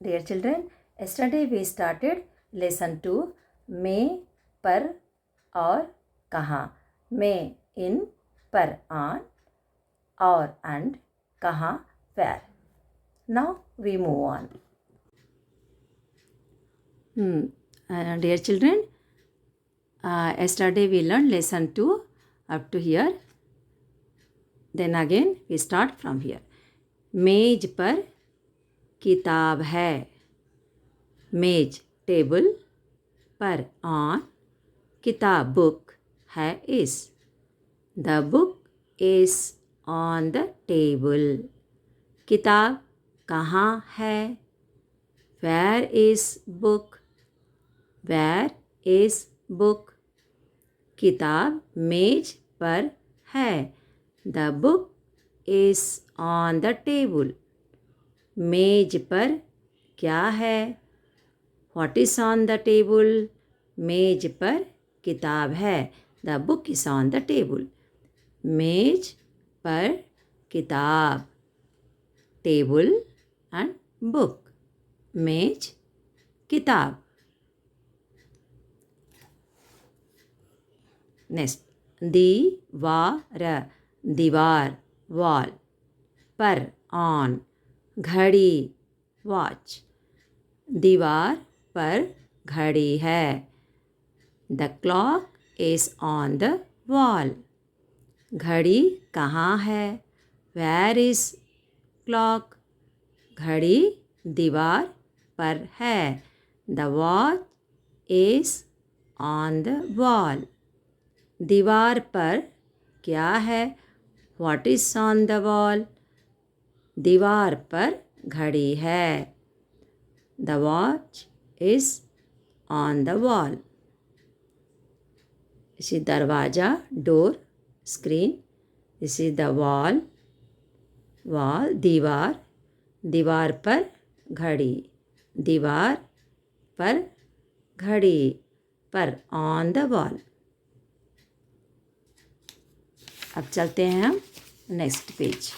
Dear children, yesterday we started lesson 2 में, पर और कहाँ. में in, पर on, और and, कहाँ where. Now we move on. Dear children, yesterday we learned lesson 2 up to here. Then again we start from here. मेज पर किताब है. मेज टेबल पर ऑन, किताब बुक है इस. The book is on the table. किताब कहाँ है? Where is book? Where is book? किताब मेज पर है. The book is on the table. मेज पर क्या है? What is on the table? मेज पर किताब है. The book is on the table. मेज पर किताब, टेबल एंड बुक. मेज, किताब. नेक्स्ट, दीवार, दीवार वॉल. पर ऑन, घड़ी वॉच. दीवार पर घड़ी है. The clock is on the wall. घड़ी कहाँ है? Where is clock? घड़ी दीवार पर है. The watch is on the wall. दीवार पर क्या है? What is on the wall? दीवार पर घड़ी है. The watch is on the wall. इसी दरवाज़ा, door, screen. This is the wall. Wall दीवार. दीवार पर घड़ी. दीवार पर घड़ी. पर ऑन द वॉल. अब चलते हैं हम नेक्स्ट पेज.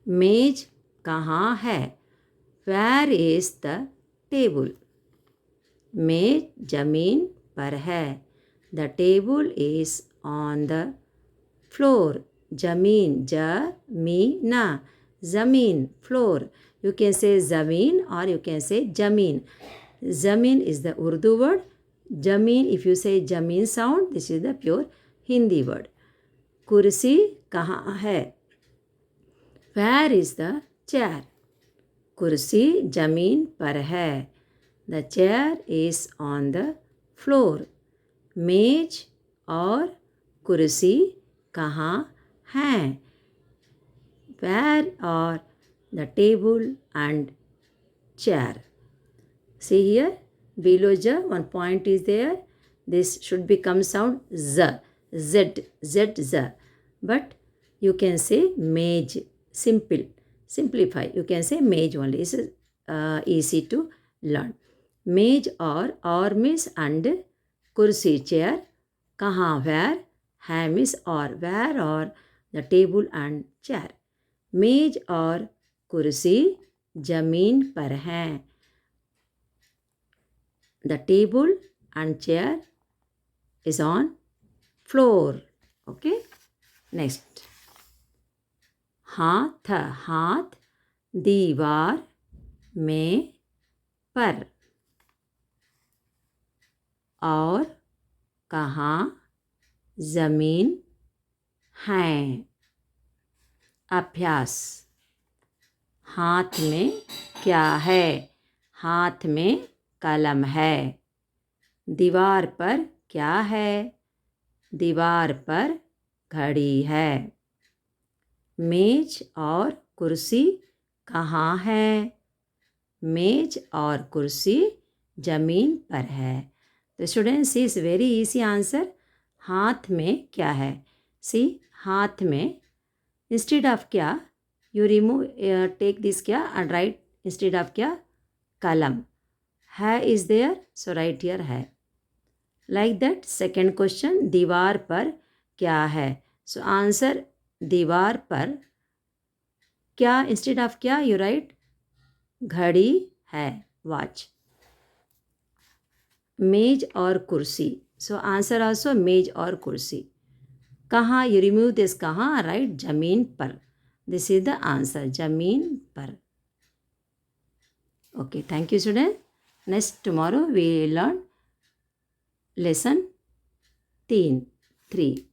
मेज कहाँ है? Where is the table? मेज जमीन पर है. The table is on the floor. जमीन, जमीना, जमीन, floor. You can say zameen or you can say jameen. Zameen is the Urdu word. Jameen, if you say jameen sound, this is the pure Hindi word. कुर्सी कहाँ है? Where is the chair? कुर्सी जमीन पर है. The chair is on the floor. मेज और कुर्सी कहाँ हैं? Where are the table and chair? See here, below the one point is there. This should become sound z, z. But you can say mage. Simplify. You can say mage only. This is easy to learn. Mage or means and kursi, chair. कहाँ, where. है miss or where or the table and chair. मेज और कुर्सी जमीन पर हैं. The table and chair is on floor. Okay. Next. हाथ, हाथ दीवार में पर. और कहाँ जमीन है. अभ्यास. हाथ में क्या है? हाथ में कलम है. दीवार पर क्या है? दीवार पर घड़ी है. मेज और कुर्सी कहाँ है? मेज और कुर्सी जमीन पर है. तो students, is very easy answer. हाथ में क्या है? सी, हाथ में इंस्टेड ऑफ क्या, यू रिमूव, टेक दिस क्या एंड राइट इंस्टेड ऑफ क्या, कलम. है is there, so write here है. Like that. सेकेंड क्वेश्चन, दीवार पर क्या है? सो आंसर दीवार पर क्या इंस्टेड ऑफ क्या यू राइट घड़ी है, वॉच. मेज और कुर्सी. सो आंसर आल्सो मेज और कुर्सी. कहाँ यू रिमूव दिस, कहाँ राइट जमीन पर. दिस इज द आंसर, जमीन पर. Okay, thank you student. Next tomorrow we learn lesson 3.